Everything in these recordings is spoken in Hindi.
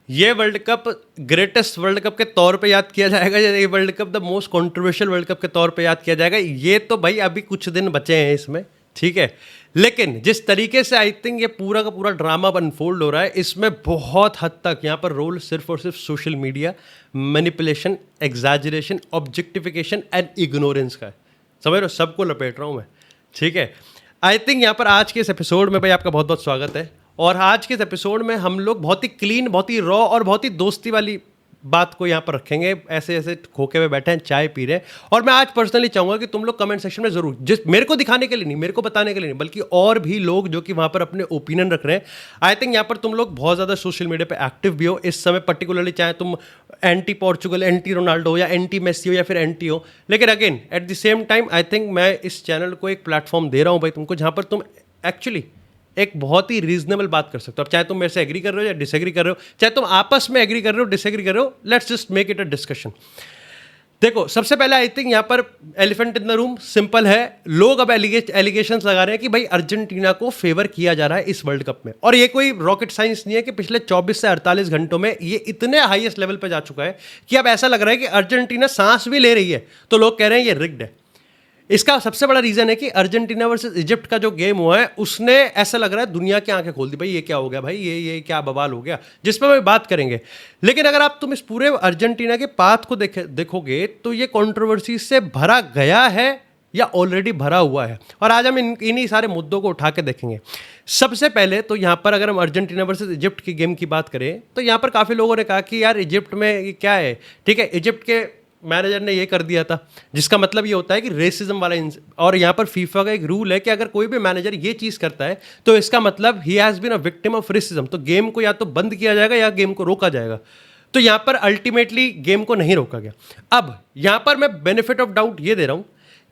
ये world cup greatest world cup के तौर पे याद किया जाएगा या ये world cup the most controversial world cup के तौर पे याद किया जाएगा, ये तो भाई अभी कुछ दिन बचे हैं इसमें, ठीक है। लेकिन जिस तरीके से आई थिंक ये पूरा का पूरा ड्रामा अनफोल्ड हो रहा है, इसमें बहुत हद तक यहाँ पर रोल सिर्फ और सिर्फ social media, manipulation, exaggeration, objectification and ignorance का है। समझ रहे हो, सबको लपेट रहा हूँ मैं, ठीक है। आई थिंक यहाँ पर आज के इस एपिसोड में भाई आपका बहुत बहुत स्वागत है। और आज के इस एपिसोड में हम लोग बहुत ही क्लीन, बहुत ही रॉ और बहुत ही दोस्ती वाली बात को यहाँ पर रखेंगे। ऐसे ऐसे खोके में बैठे हैं, चाय पी रहे हैं। और मैं आज पर्सनली चाहूँगा कि तुम लोग कमेंट सेक्शन में जरूर, जिस मेरे को दिखाने के लिए नहीं, मेरे को बताने के लिए नहीं, बल्कि और भी लोग जो कि वहाँ पर अपने ओपिनियन रख रहे हैं। आई थिंक यहाँ पर तुम लोग बहुत ज़्यादा सोशल मीडिया पे एक्टिव भी हो इस समय, पर्टिकुलरली चाहे तुम एंटी पोर्चुगल, एंटी रोनाल्डो हो या एंटी मेसी हो या फिर एंटी हो। लेकिन again at the same time I think मैं इस चैनल को एक प्लेटफॉर्म दे रहा हूँ भाई तुमको, जहाँ पर तुम एक्चुअली एक बहुत ही रीजनेबल बात कर सकते हो। अब चाहे तुम मेरे से एग्री कर रहे हो या डिसएग्री कर रहे हो, चाहे तुम आपस में एग्री कर रहे हो, डिसएग्री कर रहे हो, let's just make it a discussion. देखो, सबसे पहले आई थिंक यहाँ पर elephant in the room simple है। लोग अब एलिगेशंस लगा रहे हैं कि भाई अर्जेंटीना को फेवर किया जा रहा है इस वर्ल्ड कप में। और ये कोई रॉकेट साइंस नहीं है कि पिछले 24 से 48 घंटों में ये इतने हाईएस्ट लेवल पर जा चुका है कि अब ऐसा लग रहा है कि अर्जेंटीना सांस भी ले रही है तो लोग कह रहे हैं ये रिग्ड है। इसका सबसे बड़ा रीजन है कि अर्जेंटीना वर्सेस इजिप्ट का जो गेम हुआ है, उसने ऐसा लग रहा है दुनिया की आंखें खोल दी। भाई ये क्या हो गया, भाई ये क्या बवाल हो गया, जिस पर मैं बात करेंगे। लेकिन अगर आप तुम इस पूरे अर्जेंटीना के पाथ को देखोगे तो ये कंट्रोवर्सी से भरा गया है या ऑलरेडी भरा हुआ है। और आज हम इन्हीं सारे मुद्दों को उठा के देखेंगे। सबसे पहले तो यहाँ पर अगर हम अर्जेंटीना वर्सेस इजिप्ट की गेम की बात करें तो यहाँ पर काफ़ी लोगों ने कहा कि यार इजिप्ट में ये क्या है, ठीक है, इजिप्ट के मैनेजर ने ये कर दिया था, जिसका मतलब ये होता है कि रेसिज्म वाला। और यहाँ पर फीफा का एक रूल है कि अगर कोई भी मैनेजर ये चीज़ करता है तो इसका मतलब ही has been a victim of racism. तो गेम को या तो बंद किया जाएगा या गेम को रोका जाएगा। तो यहाँ पर अल्टीमेटली गेम को नहीं रोका गया। अब यहाँ पर मैं बेनिफिट ऑफ डाउट ये दे रहा हूँ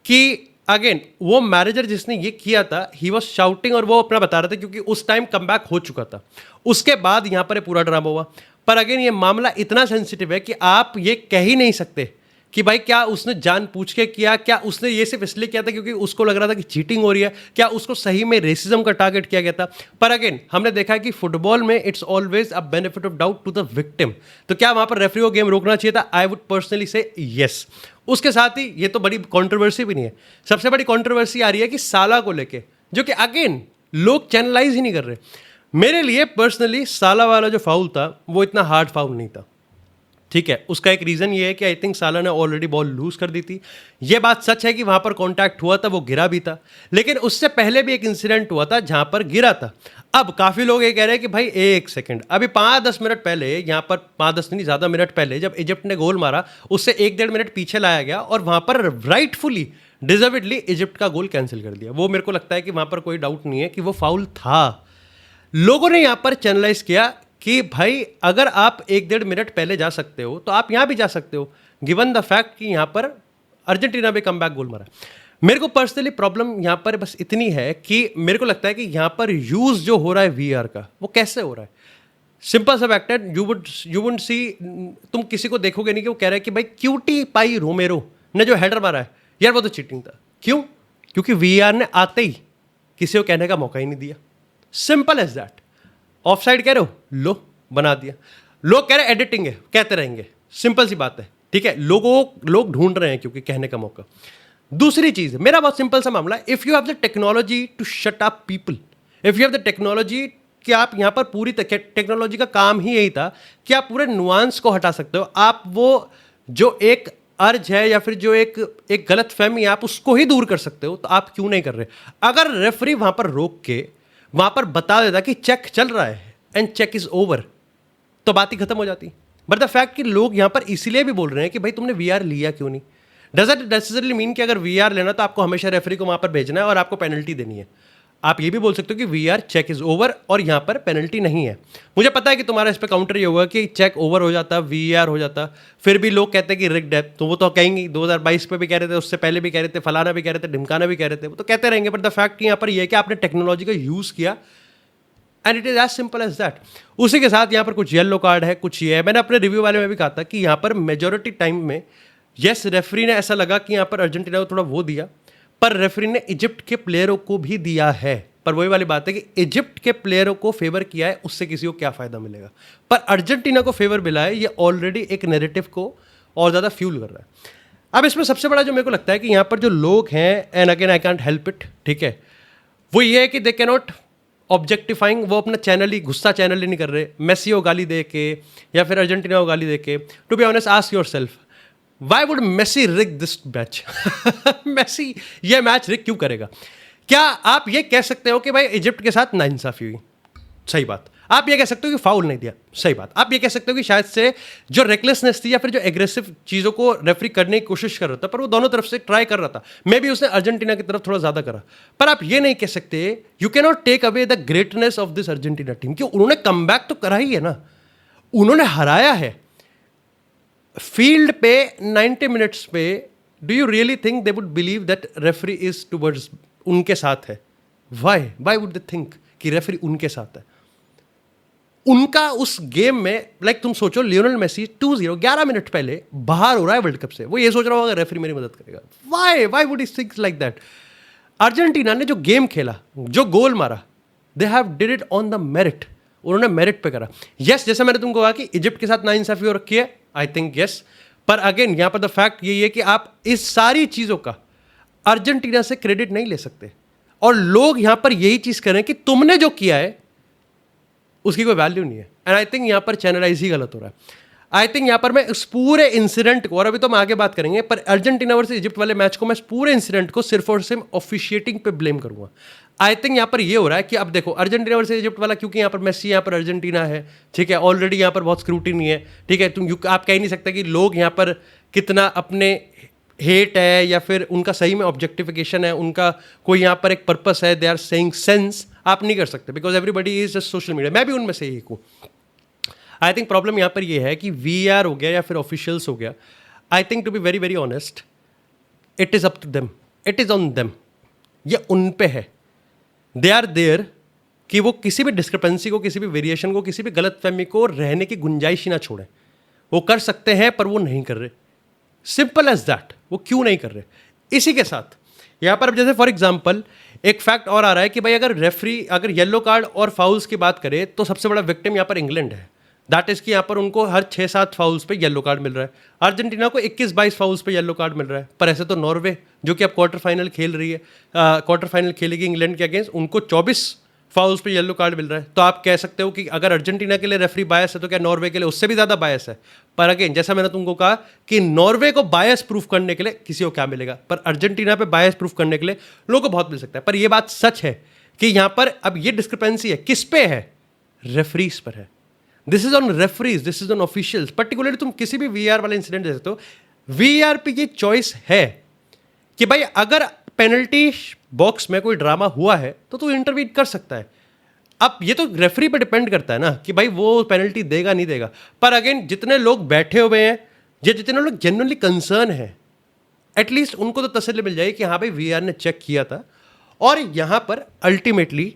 कि अगेन वो मैनेजर जिसने ये किया था, ही वॉज शाउटिंग और वो अपना बता रहा था क्योंकि उस टाइम कमबैक हो चुका था। उसके बाद यहाँ पर पूरा ड्रामा हुआ। पर अगेन ये मामला इतना सेंसिटिव है कि आप ये कह ही नहीं सकते कि भाई क्या उसने जानबूझ के किया, क्या उसने ये सिर्फ इसलिए किया था क्योंकि उसको लग रहा था कि चीटिंग हो रही है, क्या उसको सही में रेसिज्म का टारगेट किया गया था। पर अगेन हमने देखा है कि फुटबॉल में it's always a benefit of doubt to the victim. तो क्या वहां पर रेफरी को गेम रोकना चाहिए था? आई वुड पर्सनली से यस। उसके साथ ही ये तो बड़ी कंट्रोवर्सी भी नहीं है। सबसे बड़ी कंट्रोवर्सी आ रही है कि साला को लेके, जो कि अगेन लोग चैनलाइज ही नहीं कर रहे। मेरे लिए पर्सनली साला वाला जो फाउल था वो इतना हार्ड फाउल नहीं था, ठीक है। उसका एक रीजन ये है कि आई थिंक साला ने ऑलरेडी बॉल लूज कर दी थी। ये बात सच है कि वहां पर कांटेक्ट हुआ था, वो गिरा भी था। लेकिन उससे पहले भी एक इंसिडेंट हुआ था जहां पर गिरा था। अब काफी लोग ये कह रहे हैं कि भाई एक सेकंड, अभी 5-10 मिनट पहले, यहां पर 5-10 नहीं ज्यादा मिनट पहले जब इजिप्ट ने गोल मारा, उससे 1-1.5 मिनट पीछे लाया गया और वहां पर राइटफुली, डिजर्वेडली इजिप्ट का गोल कैंसिल कर दिया। वो मेरे को लगता है कि वहां पर कोई डाउट नहीं है कि वो फाउल था। लोगों ने यहां पर चैनलाइज किया कि भाई अगर आप 1-1.5 मिनट पहले जा सकते हो तो आप यहां भी जा सकते हो, गिवन द फैक्ट कि यहां पर अर्जेंटीना भी कमबैक गोल मारा। मेरे को पर्सनली प्रॉब्लम यहां पर बस इतनी है कि मेरे को लगता है कि यहां पर यूज जो हो रहा है वीआर का, वो कैसे हो रहा है। सिंपल सा फैक्ट है, यू वुड सी, तुम किसी को देखोगे नहीं कि वो कह रहा है कि भाई क्यूटी पाई रोमेरो ने जो हेडर मारा है यार वो तो चीटिंग था। क्यों? क्योंकि वीआर ने आते ही किसी को कहने का मौका ही नहीं दिया। Simple as that. Offside कह रहे हो, लो बना दिया। लोग कह रहे हैं एडिटिंग है, कहते रहेंगे, सिंपल सी बात है, ठीक है। लोग ढूंढ रहे हैं क्योंकि कहने का मौका। दूसरी चीज, मेरा बहुत सिंपल सा मामला, if you have the technology to shut up people, if you have the technology, कि आप यहां पर पूरी टेक्नोलॉजी का काम ही यही था कि आप पूरे नुआंस को हटा सकते हो। आप वो जो एक अर्ज है या फिर जो एक गलत फहमी है, आप उसको ही दूर कर सकते हो, तो आप क्यों नहीं कर रहे? अगर रेफरी वहां पर रोक के वहां पर बता देता कि चेक चल रहा है एंड चेक इज ओवर, तो बात ही खत्म हो जाती। बट द फैक्ट कि लोग यहां पर इसलिए भी बोल रहे हैं कि भाई तुमने वीआर लिया क्यों नहीं। डज इट नेसेसरली मीन कि अगर वीआर लेना तो आपको हमेशा रेफरी को वहां पर भेजना है और आपको पेनल्टी देनी है? आप ये भी बोल सकते हो कि वीआर चेक इज ओवर और यहां पर पेनल्टी नहीं है। मुझे पता है कि तुम्हारा इस पर काउंटर ये होगा कि चेक ओवर हो जाता, वीआर हो जाता, फिर भी लोग कहते हैं कि रिग्ड है। तो वो तो कहेंगे, 2022 पे भी कह रहे थे, उससे पहले भी कह रहे थे, फलाना भी कह रहे थे, ढिमकाना भी कह रहे थे, वो तो कहते रहेंगे। बट द फैक्ट यहां पर यह है कि आपने टेक्नोलॉजी का यूज किया and it is as simple as that. उसी के साथ यहाँ पर कुछ येलो कार्ड है, कुछ ये है। मैंने अपने रिव्यू वाले में भी कहा था कि यहाँ पर मेजोरिटी टाइम में यस रेफरी ने ऐसा लगा कि यहाँ पर अर्जेंटीना को थोड़ा वो दिया, पर रेफरी ने इजिप्ट के प्लेयरों को भी दिया है। पर वही वाली बात है कि इजिप्ट के प्लेयरों को फेवर किया है, उससे किसी को क्या फ़ायदा मिलेगा। पर अर्जेंटीना को फेवर मिला है, ये ऑलरेडी एक नैरेटिव को और ज़्यादा फ्यूल कर रहा है। अब इसमें सबसे बड़ा जो मेरे को लगता है कि यहाँ पर जो लोग हैं, and again I can't help it, ठीक है, वो ये है कि दे कैन नॉट ऑब्जेक्टिफाइंग, वो अपना चैनल ही गुस्सा चैनल ही नहीं कर रहे, मेसी को गाली दे के या फिर अर्जेंटीना को गाली दे के। To be honest, ask yourself, why would Messi rig this match? Messi ये मैच रिग क्यों करेगा? क्या आप ये कह सकते हो कि भाई इजिप्ट के साथ नाइंसाफी हुई? सही बात। आप ये कह सकते हो कि फाउल नहीं दिया? सही बात। आप ये कह सकते हो कि शायद से जो रेकलेसनेस थी या फिर जो एग्रेसिव चीज़ों को रेफरी करने की कोशिश कर रहा था, पर वो दोनों तरफ से ट्राई कर रहा था, मे बी उसने अर्जेंटीना की तरफ थोड़ा ज़्यादा करा। पर आप ये नहीं कह सकते, you can not take away the greatness of this Argentina team, कि उन्होंने कम बैक तो करा ही है ना, उन्होंने हराया है फील्ड पे 90 मिनट्स पे। Do you really think they would believe that referee is towards उनके साथ है? वाई वुड दे थिंक कि रेफरी उनके साथ है? उनका उस गेम में, लाइक तुम सोचो, लियोनेल मेसी 2-0 11 मिनट पहले बाहर हो रहा है वर्ल्ड कप से, वो ये सोच रहा होगा रेफरी मेरी मदद करेगा। Why would he think like that? Argentina ने जो गेम खेला, जो गोल मारा, they have did it on the merit, उन्होंने मेरिट पे करा। यस, जैसे मैंने तुमको कहा कि इजिप्ट के साथ नाइंसाफी हो रखी है, आई थिंक यस, पर अगेन यहां पर द फैक्ट यही है कि आप इस सारी चीजों का अर्जेंटीना से क्रेडिट नहीं ले सकते, और लोग यहां पर यही चीज करें कि तुमने जो किया है उसकी कोई वैल्यू नहीं है। एंड आई थिंक यहां पर चैनलाइज ही गलत हो रहा है। आई थिंक यहां पर मैं इस पूरे इंसिडेंट को, और अभी तो हम आगे बात करेंगे, पर अर्जेंटीना वर्सेस इजिप्ट वाले मैच को मैं इस पूरे इंसिडेंट को सिर्फ और सिर्फ ऑफिशिएटिंग पे ब्लेम करूंगा। आई थिंक यहां पर ये हो रहा है कि अब देखो, अर्जेंटीना वर्सेस इजिप्ट वाला, क्योंकि यहां पर मेसी, यहां पर अर्जेंटीना है, ठीक है, ऑलरेडी यहां पर बहुत स्क्रूटिनी है, ठीक है, आप कह ही नहीं सकते कि लोग यहां पर कितना अपने हेट है या फिर उनका सही में ऑब्जेक्टिफिकेशन है, उनका कोई यहाँ पर एक पर्पस है, दे आर सेइंग सेंस, आप नहीं कर सकते, because everybody is just social media. मैं भी उनमें से एक हूँ। आई थिंक प्रॉब्लम यहाँ पर ये है कि VR हो गया या फिर ऑफिशियल्स हो गया, I think to be very very honest, it is up to them, it is on them, ये उन पे है। दे आर देयर कि वो किसी भी डिस्क्रिपेंसी को, किसी भी वेरिएशन को, किसी भी गलतफहमी को रहने की गुंजाइश ही ना छोड़ें। वो कर सकते हैं पर वो नहीं कर रहे, सिंपल एज दैट। वो क्यों नहीं कर रहे? इसी के साथ यहाँ पर अब जैसे फॉर एग्जांपल एक फैक्ट और आ रहा है कि भाई अगर रेफरी अगर येलो कार्ड और फाउल्स की बात करे तो सबसे बड़ा विक्टिम यहाँ पर इंग्लैंड है। दैट इज कि यहाँ पर उनको हर 6-7 फाउल्स पे येलो कार्ड मिल रहा है। अर्जेंटीना को 21-22 फाउल्स पे येलो कार्ड मिल रहा है। पर ऐसे तो नॉर्वे, जो कि अब क्वार्टर फाइनल खेल रही है, क्वार्टर फाइनल खेलेगी इंग्लैंड के अगेंस्ट, उनको 24 फाउल्स पे येलो कार्ड मिल रहा है। तो आप कह सकते हो कि अगर अर्जेंटीना के लिए रेफरी बायस है तो क्या नॉर्वे के लिए उससे भी ज़्यादा बायस है? पर अगेन जैसा मैंने तुमको कहा कि नॉर्वे को बायस प्रूफ करने के लिए किसी को क्या मिलेगा, पर अर्जेंटीना पे बायस प्रूफ करने के लिए लोगों को बहुत मिल सकता है। पर यह बात सच है कि यहाँ पर अब ये डिस्क्रिपेंसी है, किस पे है? रेफरीज पर है। This is on referees, this is on officials. Particularly तुम किसी भी VR वाला इंसिडेंट देते हो, VR पे ये चॉइस है कि भाई अगर पेनल्टी बॉक्स में कोई ड्रामा हुआ है तो तू इंटरवीन कर सकता है। अब ये तो रेफरी पे डिपेंड करता है ना कि भाई वो पेनल्टी देगा नहीं देगा। पर अगेन जितने लोग बैठे हुए हैं, जितने लोग जेन्युइनली कंसर्न है, एटलीस्ट उनको तो तसल्ली मिल जाएगी कि हाँ भाई VR ने चेक किया था और यहाँ पर अल्टीमेटली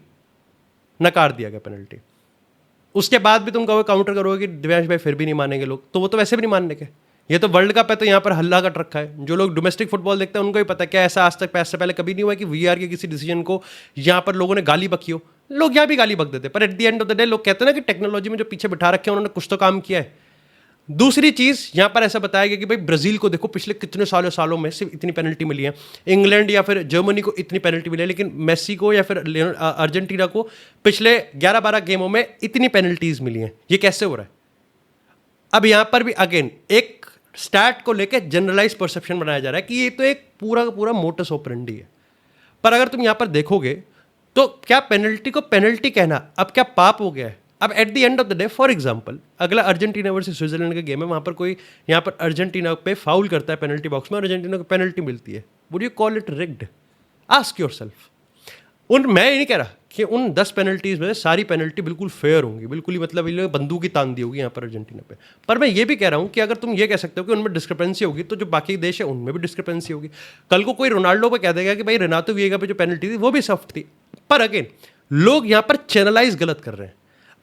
नकार दिया गया पेनल्टी। उसके बाद भी तुम कहोगे, काउंटर करोगे कि दिव्यांश भाई फिर भी नहीं मानेंगे लोग, तो वो तो वैसे भी नहीं मानने के। ये तो वर्ल्ड कप है तो यहाँ पर हल्ला कट रखा है। जो लोग डोमेस्टिक फुटबॉल देखते हैं उनको ही पता है क्या ऐसा आज तक पैसे पहले कभी नहीं हुआ कि VR के किसी डिसीजन को यहाँ पर लोगों ने गाली बकी हो। लोग यहाँ भी गाली बक देते, पर at the end of the day लोग कहते हैं ना कि टेक्नोलॉजी में जो पीछे बिठा रखे हैं उन्होंने कुछ तो काम किया है। दूसरी चीज़ यहाँ पर ऐसा बताया गया कि भाई ब्राज़ील को देखो पिछले कितने सालों में सिर्फ इतनी पेनल्टी मिली है, इंग्लैंड या फिर जर्मनी को इतनी पेनल्टी मिली है, लेकिन मेसी को या फिर अर्जेंटीना को पिछले 11-12 गेमों में इतनी पेनल्टीज मिली हैं। ये कैसे हो रहा है? अब यहाँ पर भी अगेन एक स्टैट को लेकर जनरलाइज परसेप्शन बनाया जा रहा है कि ये तो एक पूरा का पूरा मोटस ऑपरेंडी है। पर अगर तुम यहाँ पर देखोगे तो क्या पेनल्टी को पेनल्टी कहना अब क्या पाप हो गया है? अब at the end of the day, for example, अगला अर्जेंटीना वर्सेस स्विट्जरलैंड का गेम है, वहाँ पर कोई यहाँ पर अर्जेंटीना पे फाउल करता है पेनल्टी बॉक्स में, अर्जेंटीना को पेनल्टी मिलती है। Would you call it rigged? Ask yourself. मैं ये नहीं कह रहा कि उन 10 पेनल्टीज में सारी पेनल्टी बिल्कुल फेयर होंगी, बिल्कुल ही मतलब इन लोगों ने बंदूक ही तान दी होगी यहाँ पर अर्जेंटीना पे। पर मैं ये भी कह रहा हूँ कि अगर तुम ये कह सकते हो कि उनमें डिस्क्रिपेंसी होगी तो जो बाकी देश है उनमें भी डिस्क्रिपेंसी होगी। कल को कोई रोनाल्डो पे कह देगा कि भाई रेनातो विएगा पे जो पेनल्टी थी वो भी सॉफ्ट थी। पर अगेन लोग यहाँ पर चैनलाइज गलत कर रहे हैं।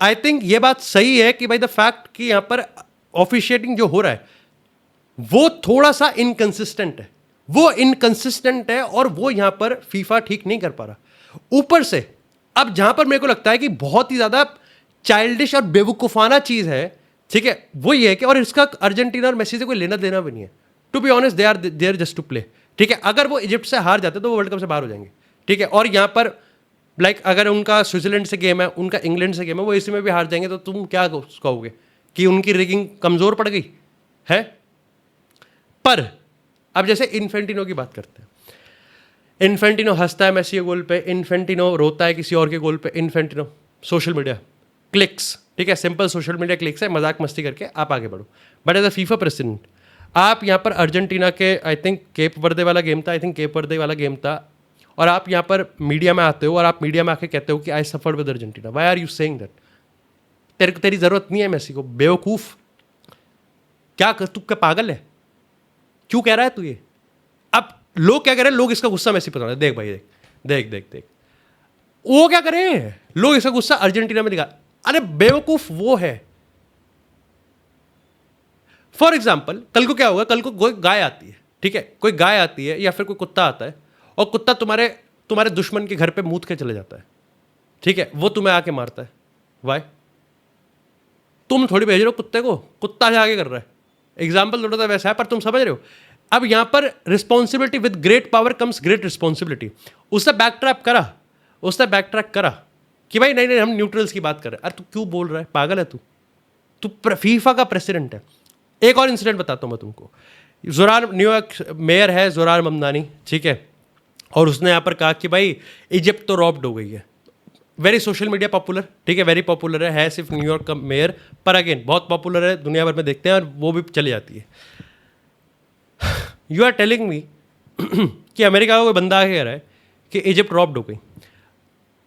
आई थिंक ये बात सही है कि भाई द फैक्ट कि यहाँ पर ऑफिशिएटिंग जो हो रहा है वो थोड़ा सा इनकंसिस्टेंट है, वो इनकंसिस्टेंट है और वो यहाँ पर फीफा ठीक नहीं कर पा रहा। ऊपर से अब जहां पर मेरे को लगता है कि बहुत ही ज्यादा चाइल्डिश और बेवकूफाना चीज है, ठीक है, वो ये है कि और इसका अर्जेंटीना और मेसी से कोई लेना देना भी नहीं है। To be honest, they are there just to play, ठीक है। अगर वो इजिप्ट से हार जाते तो वो वर्ल्ड कप से बाहर हो जाएंगे, ठीक है। और यहाँ पर लाइक अगर उनका स्विट्जरलैंड से गेम है, उनका इंग्लैंड से गेम है, वो इसी में भी हार जाएंगे तो तुम क्या कहोगे कि उनकी रिगिंग कमजोर पड़ गई है। पर अब जैसे इन्फेंटिनो की बात करते हैं, इन्फेंटिनो हंसता है मेसी के गोल पे, इन्फेंटिनो रोता है किसी और के गोल पे, इन्फेंटिनो सोशल मीडिया क्लिक्स, ठीक है, सिंपल सोशल मीडिया क्लिक्स है, मजाक मस्ती करके आप आगे बढ़ो। But as a FIFA president आप यहाँ पर अर्जेंटीना के आई थिंक केप वर्दे वाला गेम था, और आप यहाँ पर मीडिया में आते हो और आप मीडिया में आके कहते हो कि I suffered with Argentina. Why are you saying that? तेरी जरूरत नहीं है मेसी को, बेवकूफ। क्या तू क्या पागल है? क्यों कह रहा है तू ये? अब लोग क्या कह रहे हैं, लोग इसका गुस्सा मेसी पर, देख भाई देख वो क्या करें, लोग इसका गुस्सा अर्जेंटीना में दिखा। अरे बेवकूफ वो है। फॉर एग्जाम्पल कल को क्या होगा, कल को कोई गाय आती है, ठीक है, कोई गाय आती है या फिर कोई कुत्ता आता है और कुत्ता तुम्हारे दुश्मन के घर पे मूत के चले जाता है, ठीक है, वो तुम्हें आके मारता है। वाई? तुम थोड़ी भेज रहे हो कुत्ते को, कुत्ता से आगे कर रहा है। एग्जाम्पल थोड़ा सा वैसा है, पर तुम समझ रहे हो। अब यहां पर responsibility, with great power comes great responsibility. उसने बैकट्रैक करा कि भाई नहीं हम न्यूट्रल्स की बात कर रहे हैं। अरे तू क्यों बोल रहा है, पागल है तू फीफा का प्रेसिडेंट है। एक और इंसिडेंट बताता हूं मैं तुमको। न्यूयॉर्क मेयर है जोरार ममदानी, ठीक है, और उसने यहाँ पर कहा कि भाई इजिप्ट तो रॉब्ड हो गई है। वेरी सोशल मीडिया पॉपुलर, ठीक है, वेरी पॉपुलर है सिर्फ न्यूयॉर्क का मेयर, पर अगेन बहुत पॉपुलर है, दुनिया भर में देखते हैं और वो भी चली जाती है। यू आर टेलिंग मी कि अमेरिका का कोई बंदा आके कह रहा है कि इजिप्ट रॉब्ड हो गई।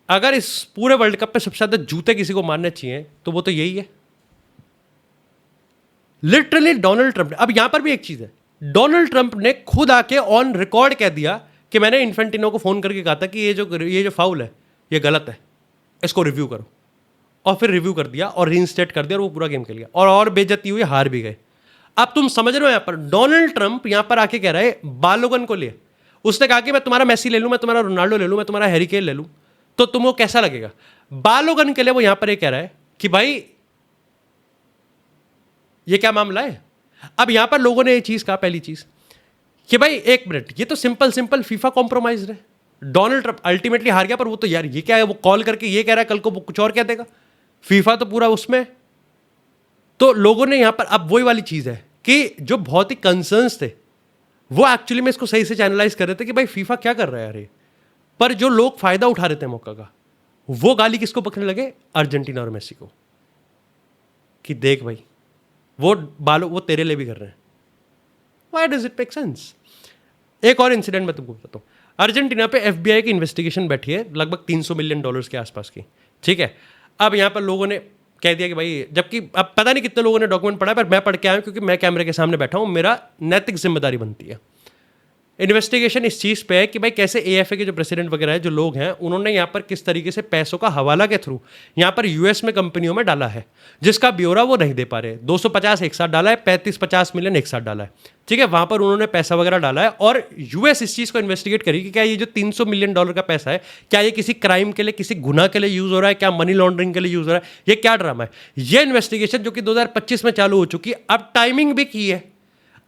अगर इस पूरे वर्ल्ड कप पे सबसे ज्यादा जूते किसी को मारने चाहिए तो वो तो यही है, लिटरली डोनाल्ड ट्रंप। अब यहां पर भी एक चीज है, डोनाल्ड ट्रंप ने खुद आके ऑन रिकॉर्ड कह दिया कि मैंने इन्फेंटिनो को फोन करके कहा था कि ये जो फाउल है ये गलत है, इसको रिव्यू करो, और फिर रिव्यू कर दिया और रीइंस्टेट कर दिया और वो पूरा गेम खेल गया और बेइज्जती हुई, हार भी गए। अब तुम समझ रहे हो, यहां पर डोनाल्ड ट्रंप यहां पर आके कह रहा है बालोगन को लिए, उसने कहा कि मैं तुम्हारा मेसी ले लूं, मैं तुम्हारा रोनाल्डो ले लूं, मैं तुम्हारा हैरी केन ले लूं, तो तुमको कैसा लगेगा? बालोगन के लिए वो यहां पर कह रहा है कि भाई ये क्या मामला है। अब यहां पर लोगों ने ये चीज कहा, पहली चीज कि भाई एक मिनट, ये तो सिंपल फीफा कॉम्प्रोमाइज है। डोनाल्ड ट्रंप अल्टीमेटली हार गया, पर वो तो यार ये क्या है, वो कॉल करके ये कह रहा है, कल को वो कुछ और कह देगा, फीफा तो पूरा उसमें। तो लोगों ने यहां पर अब वही वाली चीज है कि जो बहुत ही कंसर्न्स थे वो एक्चुअली में इसको सही से चैनलाइज कर रहे थे कि भाई फीफा क्या कर रहा है यार ये, पर जो लोग फायदा उठा रहे थे मौका का, वो गाली किसको पकड़ने लगे? अर्जेंटीना और मेसी को, कि देख भाई वो तेरे लिए भी कर रहे हैं। Why does it make sense? एक और इंसिडेंट मैं तुमको बताता हूँ। अर्जेंटीना पे एफबीआई की इन्वेस्टिगेशन बैठी है लगभग $300 मिलियन के आसपास की, ठीक है। अब यहाँ पर लोगों ने कह दिया कि भाई, जबकि अब पता नहीं कितने लोगों ने डॉक्यूमेंट पढ़ा है, पर मैं पढ़ के आया हूँ क्योंकि मैं कैमरे के सामने बैठा हूँ, मेरा नैतिक जिम्मेदारी बनती है। इन्वेस्टिगेशन इस चीज़ पे है कि भाई कैसे एएफए के जो प्रेसिडेंट वगैरह है, जो लोग हैं, उन्होंने यहाँ पर किस तरीके से पैसों का हवाला के थ्रू यहाँ पर यूएस में कंपनियों में डाला है, जिसका ब्यौरा वो नहीं दे पा रहे। 250 एक साथ डाला है, 35-50 मिलियन एक साथ डाला है, ठीक है, वहाँ पर उन्होंने पैसा वगैरह डाला है। और यूएस इस चीज़ को इन्वेस्टिगेट करी कि क्या ये जो $300 मिलियन का पैसा है, क्या ये किसी क्राइम के लिए, किसी गुनाह के लिए यूज़ हो रहा है, क्या मनी लॉन्ड्रिंग के लिए यूज़ हो रहा है, ये क्या ड्रामा है। ये इन्वेस्टिगेशन जो कि 2025 में चालू हो चुकी है, अब टाइमिंग भी की है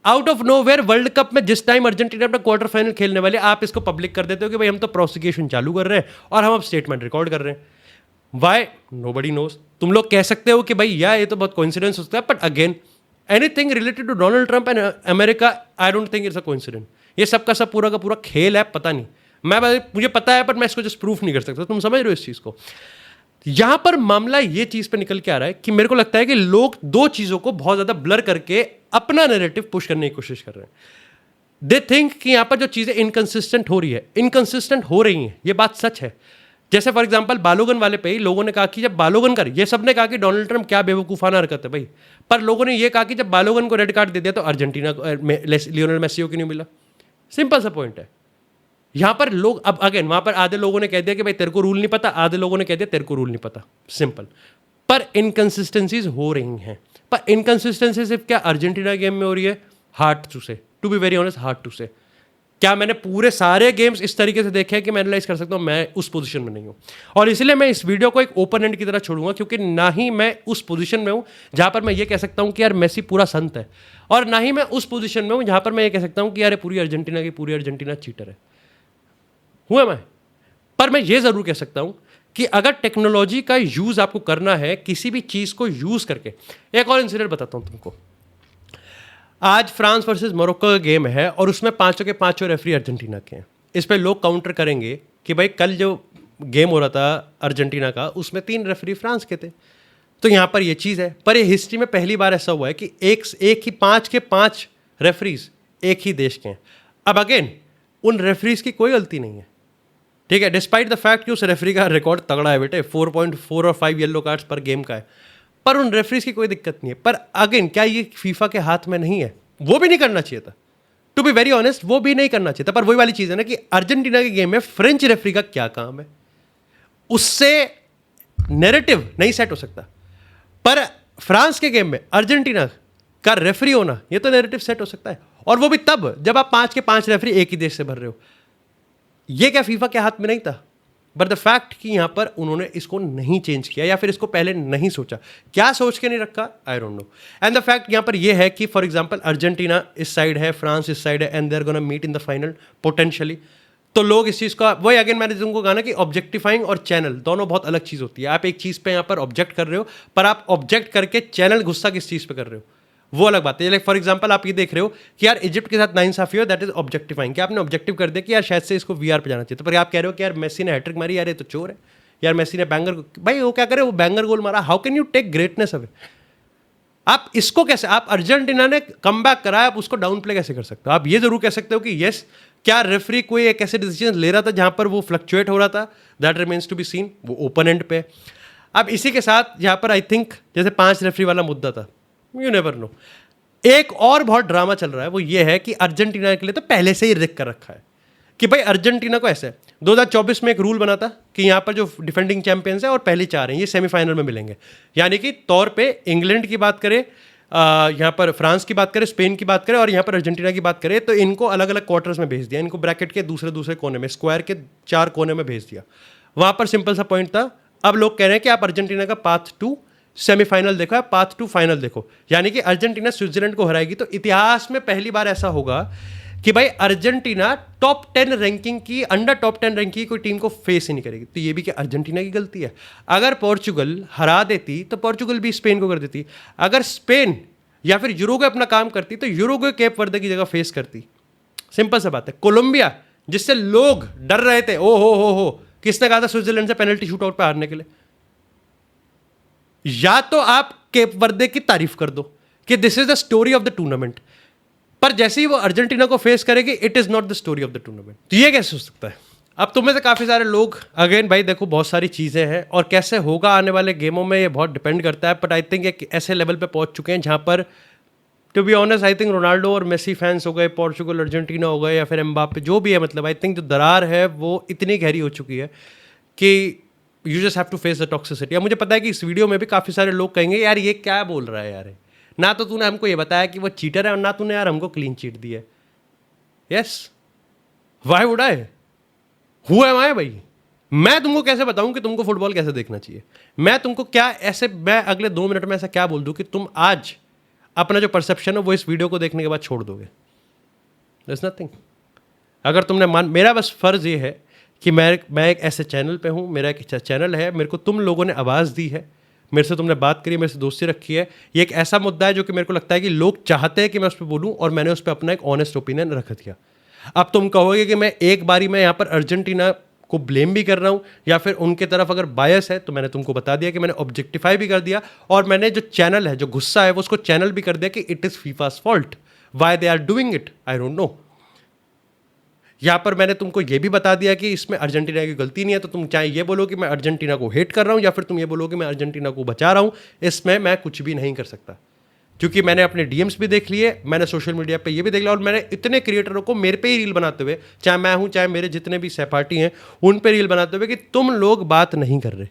out of nowhere. World cup में जिस टाइम अर्जेंटीना अपना क्वार्टर फाइनल खेलने वाले, आप इसको पब्लिक कर देते हो कि भाई हम तो प्रोसिक्यूशन चालू कर रहे हैं और हम अब स्टेटमेंट रिकॉर्ड कर रहे हैं। वाई? Nobody knows. तुम लोग कह सकते हो कि भाई या ये तो बहुत कोइंसिडेंस होता है, but again anything related to Donald Trump and America, I don't think it's a coincidence. ये सबका सब पूरा का पूरा खेल है, पता नहीं, मुझे पता है, पर मैं इसको जस्ट प्रूफ नहीं कर सकता। तुम समझ रहे हो इस चीज़ को? यहां पर मामला ये चीज पे निकल के आ रहा है कि मेरे को लगता है कि लोग दो चीजों को बहुत ज्यादा ब्लर करके अपना नैरेटिव पुश करने की कोशिश कर रहे हैं। दे थिंक कि यहां पर जो चीजें इनकंसिस्टेंट हो रही है, इनकंसिस्टेंट हो रही हैं, ये बात सच है। जैसे फॉर एग्जांपल बालोगन वाले पे ही लोगों ने कहा कि जब बालोगन कर, ये सब ने कहा कि डोनाल्ड ट्रंप क्या बेवकूफाना हरकत है भाई, पर लोगों ने ये कहा कि जब बालोगन को रेड कार्ड दे दिया तो अर्जेंटीना को, लियोनेल मेसी को क्यों नहीं मिला? सिंपल सा पॉइंट है। यहां पर लोग, अब अगेन वहां पर आधे लोगों ने कह दिया कि भाई तेरे को रूल नहीं पता, आधे लोगों ने कह दिया तेरे को रूल नहीं पता, सिंपल। पर इनकंसिस्टेंसीज हो रही हैं। पर इनकंसिस्टेंसी सिर्फ क्या अर्जेंटीना गेम में हो रही है? Hard to say, to be very honest, hard to say. क्या मैंने पूरे सारे गेम्स इस तरीके से देखे हैं कि मैं एनालाइज कर सकता हूँ? मैं उस पोजीशन में नहीं हूँ, और इसलिए मैं इस वीडियो को एक ओपन एंड की तरह छोड़ूंगा, क्योंकि ना ही मैं उस पोजीशन में हूँ जहाँ पर मैं ये कह सकता हूँ कि यार मेसी पूरा संत है, और ना ही मैं उस पोजीशन में हूँ जहाँ पर मैं ये कह सकता हूँ कि यार पूरी अर्जेंटीना चीटर है। हुआ मैं, पर मैं ये ज़रूर कह सकता हूँ कि अगर टेक्नोलॉजी का यूज़ आपको करना है किसी भी चीज़ को यूज़ करके, एक और इंसिडेंट बताता हूँ तुमको। आज फ्रांस वर्सेस मोरक्को का गेम है और उसमें पांचों के पांचों रेफरी अर्जेंटीना के हैं। इस पे लोग काउंटर करेंगे कि भाई कल जो गेम हो रहा था अर्जेंटीना का, उसमें 3 रेफरी फ्रांस के थे। तो यहाँ पर ये चीज़ है, पर ये हिस्ट्री में पहली बार ऐसा हुआ है कि एक ही 5 के 5 रेफरीज एक ही देश के हैं। अब अगेन उन रेफरीज की कोई गलती नहीं है, ठीक है, डिस्पाइट द फैक्ट कि उस रेफरी का रिकॉर्ड तगड़ा है बेटे, 4.4 और 5 येलो कार्ड्स पर गेम का है, पर उन रेफरीज की कोई दिक्कत नहीं है। पर अगेन क्या ये फीफा के हाथ में नहीं है? वो भी नहीं करना चाहिए था, टू बी वेरी ऑनेस्ट, वो भी नहीं करना चाहिए था। पर वही वाली चीज़ है ना कि अर्जेंटीना के गेम में फ्रेंच रेफरी का क्या काम है, उससे नैरेटिव नहीं सेट हो सकता। पर फ्रांस के गेम में अर्जेंटीना का रेफरी होना, ये तो नैरेटिव सेट हो सकता है, और वो भी तब जब आप 5 के 5 रेफरी एक ही देश से भर रहे हो। ये क्या फीफा के हाथ में नहीं था? बट द फैक्ट कि यहां पर उन्होंने इसको नहीं चेंज किया या फिर इसको पहले नहीं सोचा, क्या सोच के नहीं रखा, I don't know. And the fact यहां पर ये है कि फॉर एग्जांपल अर्जेंटीना इस साइड है, फ्रांस इस साइड है, and they are gonna meet in the final potentially. तो लोग इस चीज़ का, वही अगेन मैंने तुमको कहा ना कि ऑब्जेक्टिफाइंग और चैनल दोनों बहुत अलग चीज़ होती है। आप एक चीज़ पे यहाँ पर ऑब्जेक्ट कर रहे हो, पर आप ऑब्जेक्ट करके चैनल गुस्सा किस चीज़ पे कर रहे हो, वो अलग बात है। लाइक फॉर एग्जांपल आप ये देख रहे हो कि यार इजिप्ट के साथ नाइंसाफी हो, दैट इज ऑब्जेक्टिफाइंग, कि आपने ऑब्जेक्टिव कर दिया कि यार शायद से इसको वीआर पे जाना चाहिए। तो पर आप कह रहे हो कि यार मेसी ने हैट्रिक मारी, यार ये तो चोर है, यार मेसी ने बैंगर, भाई वो क्या करे, वो बैंगर गोल मारा, how can you take greatness away? आप इसको कैसे, आप अर्जेंटीना ने कम बैक करा, आप उसको डाउन प्ले कैसे कर सकते हो? आप ये जरूर कह सकते हो कि यस, क्या रेफरी कोई एक ऐसे डिसीजन ले रहा था जहां पर वो फ्लक्चुएट हो रहा था, that remains to be seen, वो ओपन एंड पे। अब इसी के साथ यहाँ पर आई थिंक जैसे 5 रेफरी वाला मुद्दा था, यू नेवर नो, एक और बहुत ड्रामा चल रहा है, वो ये है कि अर्जेंटीना के लिए तो पहले से ही रिक कर रखा है कि भाई अर्जेंटीना को ऐसे 2024 में एक रूल बना था कि यहाँ पर जो डिफेंडिंग चैंपियंस है और पहले 4 हैं ये सेमीफाइनल में मिलेंगे। यानी कि तौर पे इंग्लैंड की बात करें, यहाँ पर फ्रांस की बात करें, स्पेन की बात करें और यहाँ पर अर्जेंटीना की बात करें, तो इनको अलग अलग क्वार्टर्स में भेज दिया, इनको ब्रैकेट के दूसरे कोने में, स्क्वायर के 4 कोने में भेज दिया। वहाँ पर सिंपल सा पॉइंट था। अब लोग कह रहे हैं कि आप अर्जेंटीना का पाथ टू सेमीफाइनल देखो या पाथ टू फाइनल देखो, यानी कि अर्जेंटीना स्विट्जरलैंड को हराएगी। तो इतिहास में पहली बार ऐसा होगा कि भाई अर्जेंटीना टॉप 10 रैंकिंग की, अंडर टॉप 10 रैंकिंग की कोई टीम को फेस ही नहीं करेगी। तो ये भी क्या अर्जेंटीना की गलती है? अगर पोर्चुगल हरा देती तो पोर्चुगल भी स्पेन को कर देती, अगर स्पेन या फिर यूरुग्वे अपना काम करती तो यूरुग्वे केप वर्दे की जगह फेस करती। सिंपल सा बात है। कोलंबिया जिससे लोग डर रहे थे, ओ हो किसने कहा था स्विट्जरलैंड से पेनल्टी शूट आउट पे हारने के लिए? या तो आप केप वर्दे की तारीफ कर दो कि this is the story of the tournament, पर जैसे ही वो अर्जेंटीना को फेस करेगी, it is not the story of the tournament. तो ये कैसे हो सकता है? अब तुम्हें से काफी सारे लोग, अगेन भाई देखो बहुत सारी चीजें हैं और कैसे होगा आने वाले गेमों में ये बहुत डिपेंड करता है, बट आई थिंक एक ऐसे लेवल पे पहुंच चुके हैं जहां पर to be honest I think Ronaldo और मेसी फैंस हो गए, पोर्चुगल अर्जेंटीना हो गए या फिर एम्बापे, जो भी है, मतलब आई थिंक जो दरार है वो इतनी गहरी हो चुकी है कि you just have to face the toxicity. अब मुझे पता है कि इस वीडियो में भी काफ़ी सारे लोग कहेंगे यार ये क्या बोल रहा है यार, ना तो तूने हमको ये बताया कि वो चीटर है और ना तूने यार हमको क्लीन चीट दी है। Yes, why would I, who am I भाई? मैं तुमको कैसे बताऊं कि तुमको फुटबॉल कैसे देखना चाहिए? मैं तुमको क्या ऐसे, मैं अगले 2 मिनट में ऐसा क्या बोल दूं कि तुम आज अपना जो परसेप्शन है वो इस वीडियो को देखने के बाद छोड़ दोगे? There is nothing. अगर तुमने मेरा बस फर्ज ये है कि मैं एक ऐसे चैनल पे हूँ, मेरा एक चैनल है, मेरे को तुम लोगों ने आवाज़ दी है, मेरे से तुमने बात करी, मेरे से दोस्ती रखी है। ये एक ऐसा मुद्दा है जो कि मेरे को लगता है कि लोग चाहते हैं कि मैं उस पर बोलूँ और मैंने उस पर अपना एक ऑनेस्ट ओपिनियन रख दिया। अब तुम कहोगे कि मैं एक बारी में यहाँ पर अर्जेंटीना को ब्लेम भी कर रहा हूँ या फिर उनके तरफ अगर बायस है, तो मैंने तुमको बता दिया कि मैंने ऑब्जेक्टिफाई भी कर दिया और मैंने जो चैनल है, जो गुस्सा है, वो उसको चैनल भी कर दिया कि it is FIFA's fault, why they are doing it, I don't know. यहाँ पर मैंने तुमको ये भी बता दिया कि इसमें अर्जेंटीना की गलती नहीं है, तो तुम चाहे ये बोलो कि मैं अर्जेंटीना को हेट कर रहा हूँ या फिर तुम ये बोलो कि मैं अर्जेंटीना को बचा रहा हूँ, इसमें मैं कुछ भी नहीं कर सकता, क्योंकि मैंने अपने डीएम्स भी देख लिए, मैंने सोशल मीडिया पे ये भी देख लिया और मैंने इतने क्रिएटरों को मेरे पे ही रील बनाते हुए, चाहे मैं हूँ चाहे मेरे जितने भी सहपाठी हैं, उन पे रील बनाते हुए कि तुम लोग बात नहीं कर रहे।